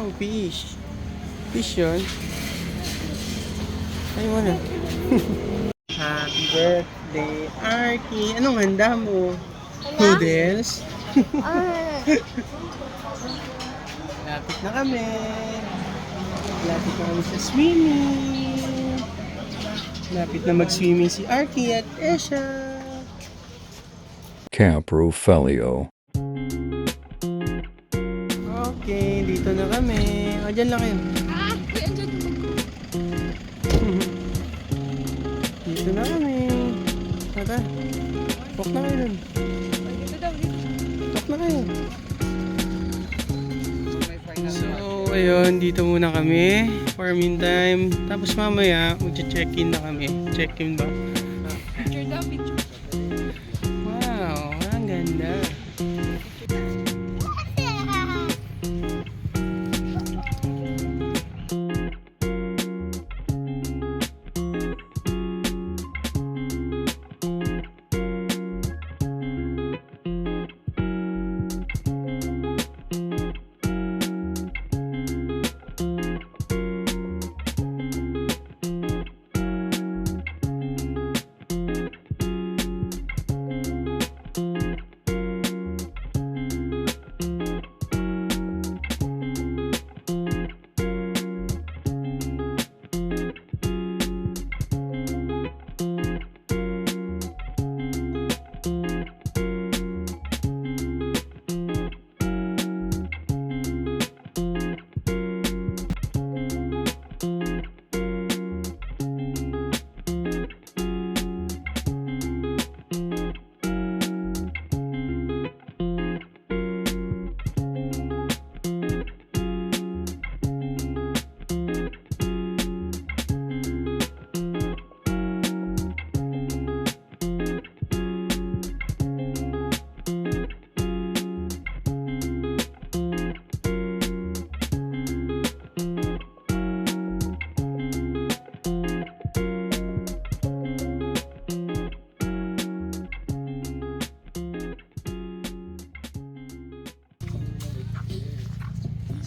Wow, fish. Fish yun. Ay mo na. Happy birthday, Arky. Anong handa mo? Noodles? Lapit na kami. Lapit na kami sa swimming. Lapit na mag-swimming si Arky at Esha. Camp Rufelio. Okay, dito na kami. O, dyan lang kayo. Dito na kami. Tata, walk na kayo dun. Walk na kayo. So, ayun, dito muna kami for meantime. Tapos mamaya, mag-check-in na kami. Check-in ba? Wow, ang ganda.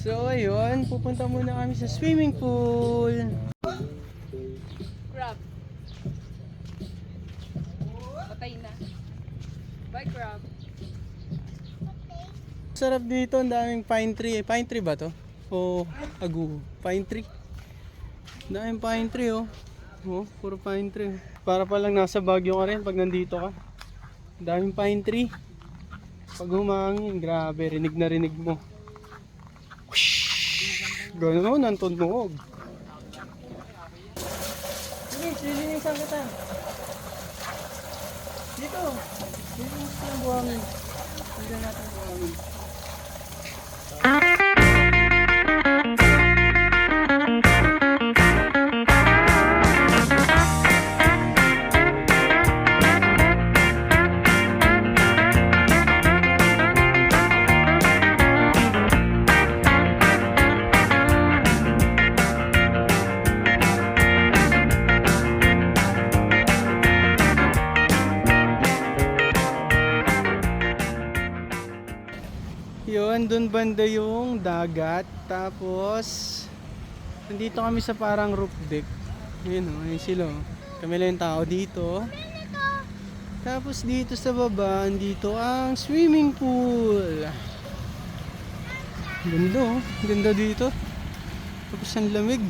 So ayun, pupunta muna kami sa swimming pool. Crab. Patay na. Bye, crab. Sarap dito, ang daming pine tree. Pine tree ba to? O agu? Pine tree? Ang daming pine tree oh. Oh, puro pine tree. Para palang nasa Baguio ka rin pag nandito ka. Ang daming pine tree. Pag humangin, grabe, rinig na rinig mo. Gano'n, ang tunog. Sige, silinisan kita. Dito. Dito ang buhangin. Dito natin ang buhangin. Yun, dun banda yung dagat. Tapos nandito kami sa parang roof deck. Yun o, ayun sila o. Kami lang yung tao dito. Tapos dito sa baba, dito ang swimming pool. Ganda o, ganda dito. Tapos ang lamig.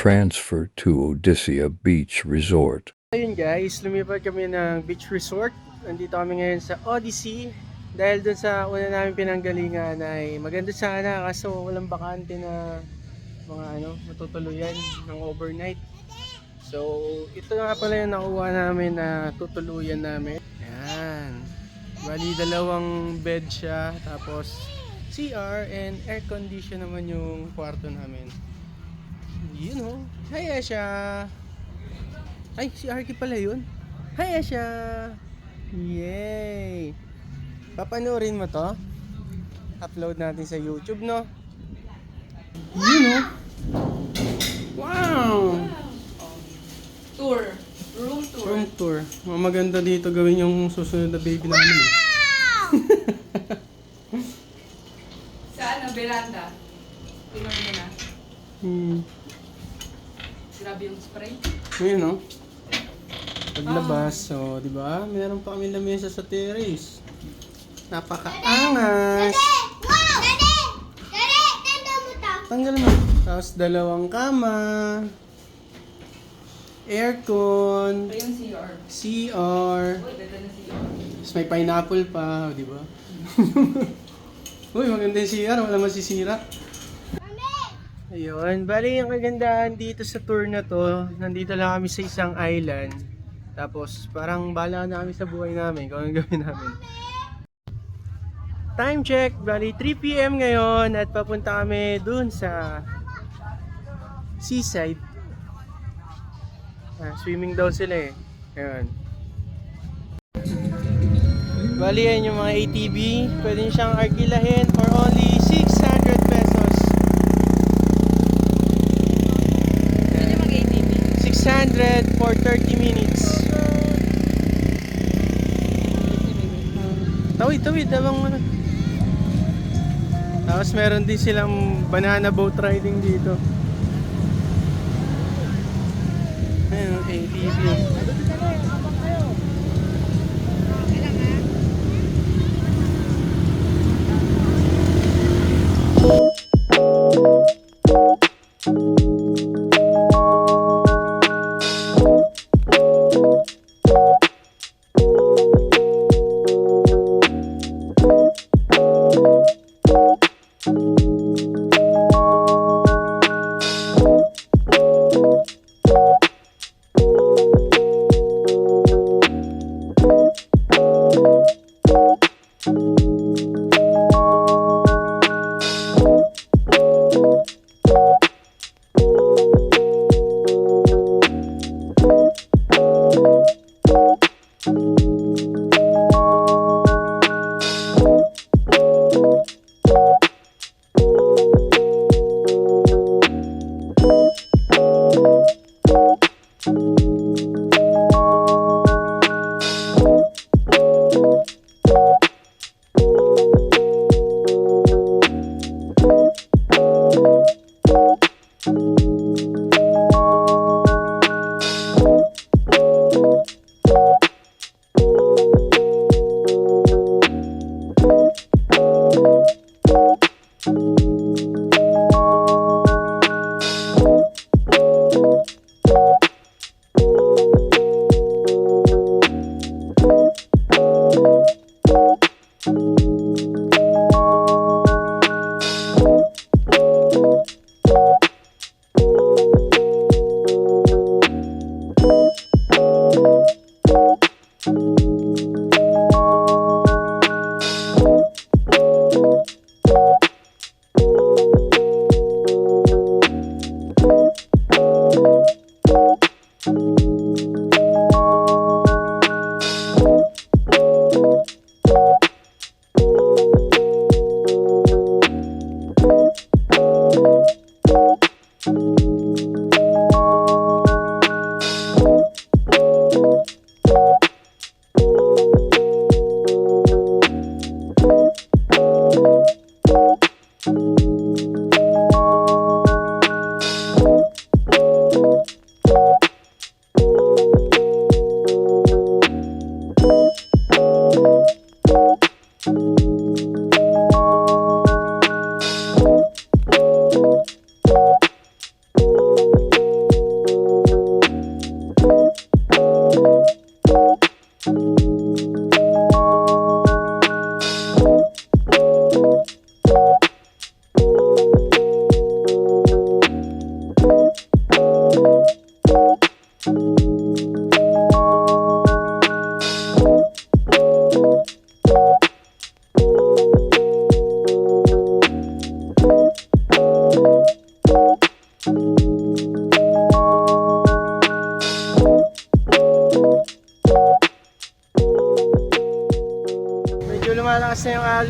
Transfer to Odisea Beach Resort. Ayun guys, lumipat kami ng beach resort. Nandito kami ngayon sa Odyssey. Dahil dun sa una namin pinanggalingan ay maganda sana kaso walang bakante na mga matutuluyan ng overnight. So, ito nga pala yung nakuha namin na tutuluyan namin. Ayan. Bali, dalawang bed siya. Tapos, CR and air condition naman yung kwarto namin. Yun oh. Hi, Asha! Ay, si Arky pala yun. Hi, Asha! Yay! Papanoorin mo to? Upload natin sa YouTube, no? Yun oh. Wow! Tour. Room tour. Room tour. Maganda dito gawin yung susunod na baby namin. eh. Sa ano, veranda. Tingnan mo na. Grabe yung spray. Ayun no? Paglabas, so, di ba? Meron pa kami lamesa sa terrace. Napakaangas! Wow! Dali! Dali! Tanda mo ta! Tanggal mo. Tapos dalawang kama. Aircon. Ito yung CR. CR. Uy, ganda na CR. Tapos may pineapple pa, di ba? Uy, maganda yung CR. Wala masisira. Ayun. Bali, ang kagandahan dito sa tour na to, nandito lang kami sa isang island. Tapos, parang bala na kami sa buhay namin kung anong gawin namin. Time check. Bali, 3 PM ngayon at papunta kami dun sa seaside. Swimming daw sila eh. Ayun. Bali, yan yung mga ATV. Pwede nyo siyang arkilahin for only 600 pesos. Pwede mag-ATV. 600 for 30 minutes. Tawid habang ano. Tapos meron din silang banana boat riding dito. Ayun, ATV.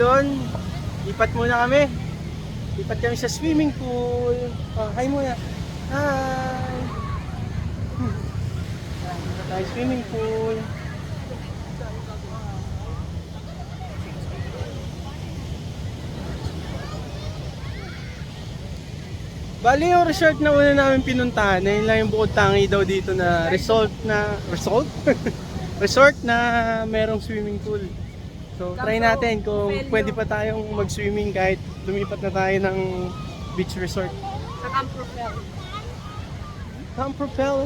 ayun, lipat muna kami. Lipat kami sa swimming pool. Hi muna. Hi! Lipat tayo swimming pool. Bali yung resort na una namin pinuntahan, na yun lang yung bukod tangi daw dito na resort? Resort na merong swimming pool. So try natin kung pwede pa tayong mag-swimming kahit lumipat na tayo ng beach resort. Sa Camp Propel. Camp Propel.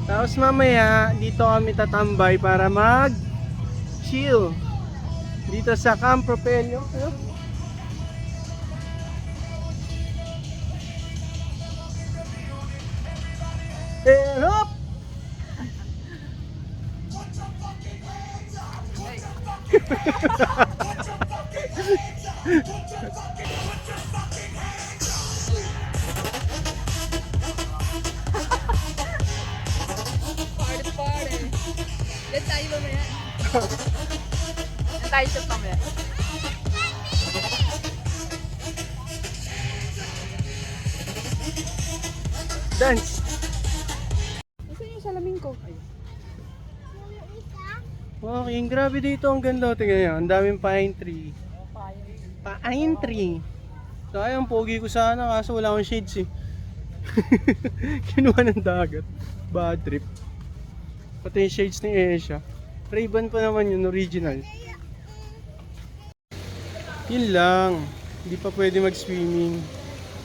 Tapos mamaya dito kami tatambay para mag-chill dito sa Camp Propel. And up! Party. Let's tayo mamaya. Let's tayo sa mamaya. Dance! Nasaan yung salamin ko? Okay, grabe dito. Ang ganda. Tingnan nyo. Ang daming pine tree. Pine tree. So ayun, pogi ko sana kaso wala akong shades eh. Kinuha ng dagat. Bad trip. Pati yung shades ni Asia. Ray-Ban pa naman yun, original. Yun lang. Hindi pa pwede mag-swimming.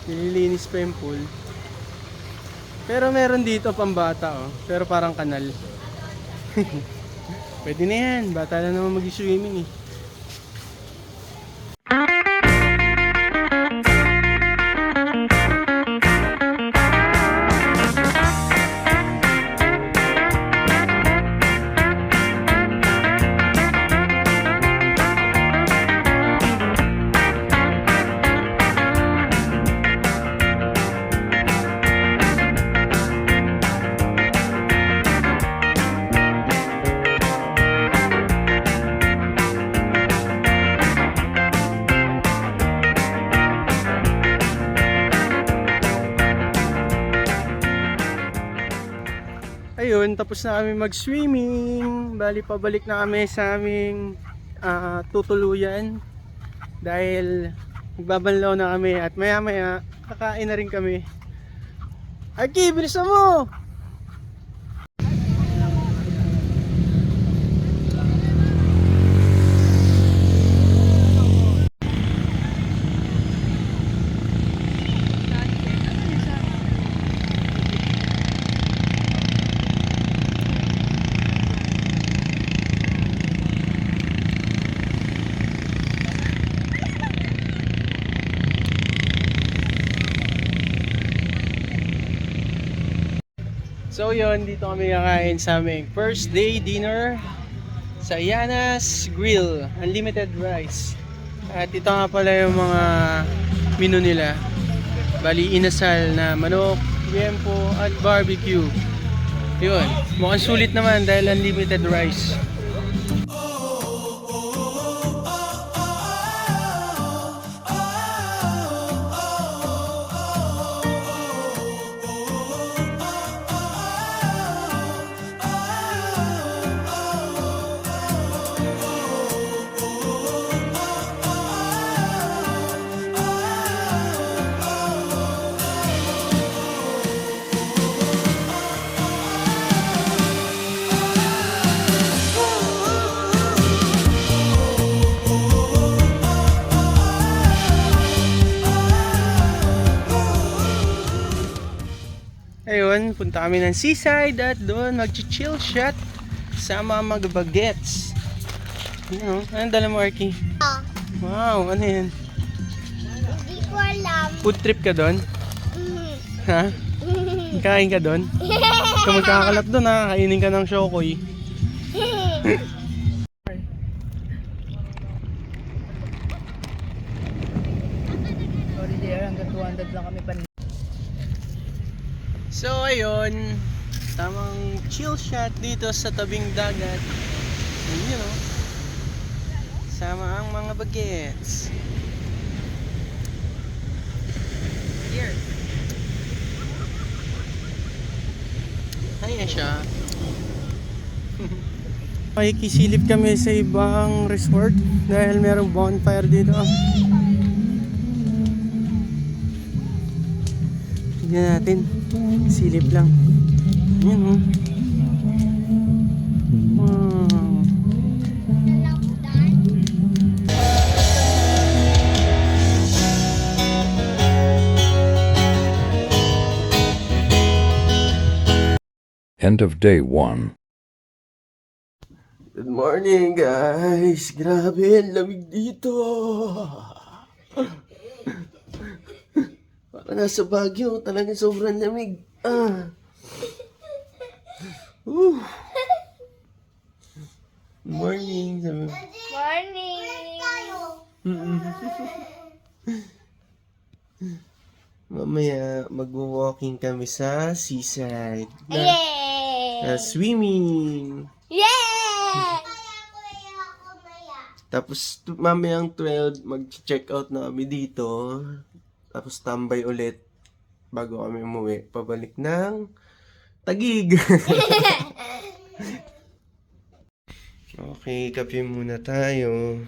Nililinis pa yung pool. Pero meron dito pambata oh. Pero parang kanal. Pwede na yan. Bata na naman mag-swimming eh. Ayun, tapos na kami mag-swimming. Bali, pabalik na kami sa aming tutuluyan. Dahil magbabanlaw na kami at maya maya kakain na rin kami. Aki, bilisan mo! So yun, dito kami kakain sa aming first day dinner sa Yana's Grill, unlimited rice. At ito nga pala yung mga menu nila. Bali, inasal na manok, liempo at barbecue. Yun, mukhang sulit naman dahil unlimited rice. Ayun, punta kami ng seaside at doon mag-chill shot sa mga mag-bagets. Ano? Anong dala mo, Arky? Wow, ano yan? Hindi ko alam. Food trip ka doon? Ha? Kain ka doon? Kung magkakakalap doon ha, kainin ka ng shokoy. Sorry dear, hanggang 200 lang kami So ayun, tamang chill shot dito sa tabing dagat. Ayun o. Sama ang mga bagets. Here. Ayan siya. Makikisilip kami sa ibang resort dahil merong bonfire dito. Tignan natin. Silip lang. Ayan o. Wow. End of day 1. Good morning guys! Grabe, ang lamig dito! Para nasa Baguio, talaga sobrang lamig. Good morning! Morning! Mamaya magwo-walking kami sa seaside. Yay! Swimming! Yay! Tapos mamayang 12, mag-check out na kami dito. Tapos tambay ulit bago kami umuwi. Pabalik ng Taguig. Okay, kape muna tayo.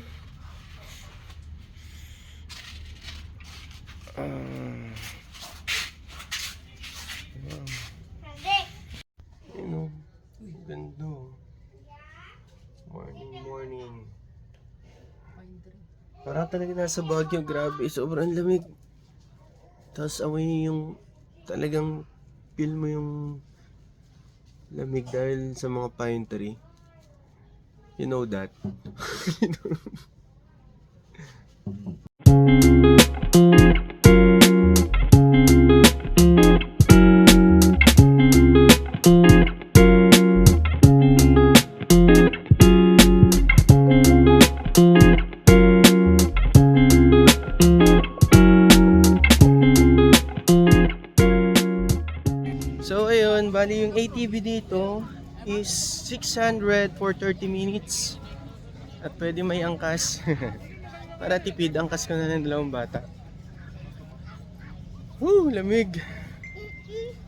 Ano? Ganda. Morning, morning. Para talaga nasa Baguio, grabe, sobrang lamig. Tapos amoy yung talagang feel mo yung lamig dahil sa mga pine tree. You know that? So ayun, bali yung ATV dito is 600 for 30 minutes. At pwede may angkas. Para tipid, angkas ko na ng dalawang bata. Woo, lamig.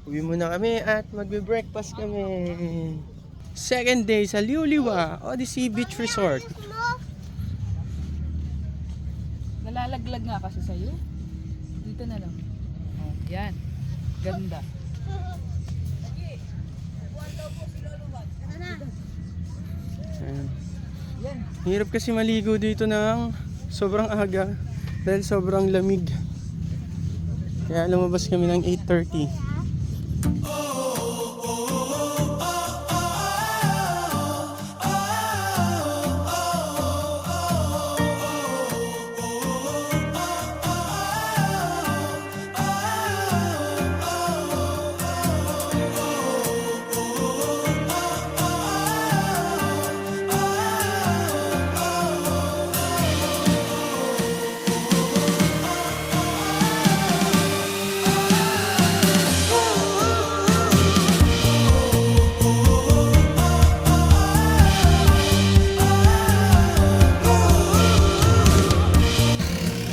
Uwi muna kami at magbe-breakfast kami. Second day sa Liuliwa, Odyssey Beach Resort. Nalalaglag nga kasi sa'yo. Dito na lang. Oh, yan. Ganda. Ayan. Hirap kasi maligo dito ng sobrang aga dahil sobrang lamig. Kaya lumabas kami ng 8:30.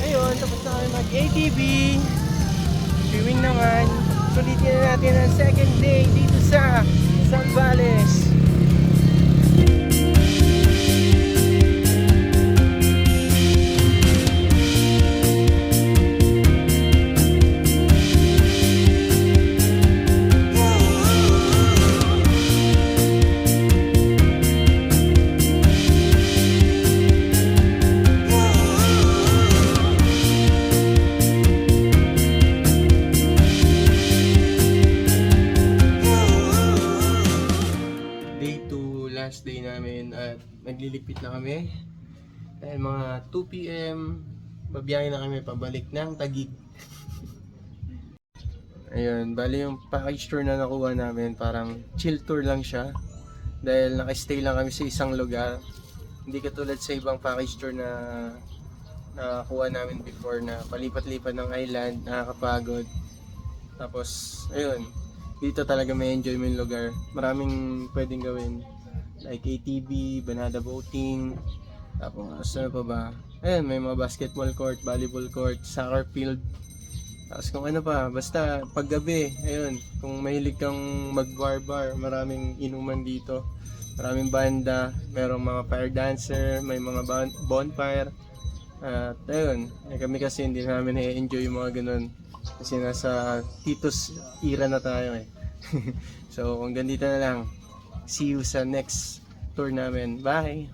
Ayun, tapos na kami mag-ATV. Swimming naman. Sulitin na natin ang second day dito sa Zambales. Day 2, last day namin at nagliligpit na kami. Dahil mga 2 PM, babiyahe na kami pabalik ng Taguig. Ayun, bali yung package tour na nakuha namin, parang chill tour lang siya. Dahil nakastay lang kami sa isang lugar. Hindi katulad sa ibang package tour na nakakuha namin before na palipat-lipat ng island, nakakapagod. Tapos, ayun, dito talaga may enjoy mo yung lugar. Maraming pwedeng gawin. Like ATV, banana boating, tapos ano pa ba? Ayun, may mga basketball court, volleyball court, soccer field. Tapos kung ano pa, basta paggabi, ayun, kung mahilig kang mag-bar-bar, maraming inuman dito. Maraming banda, merong mga fire dancer, may mga bonfire. At ayun, kami kasi hindi namin i-enjoy yung mga ganun. Kasi nasa Titos era na tayo eh. So hanggang dito na lang. See you sa next tour namin. Bye!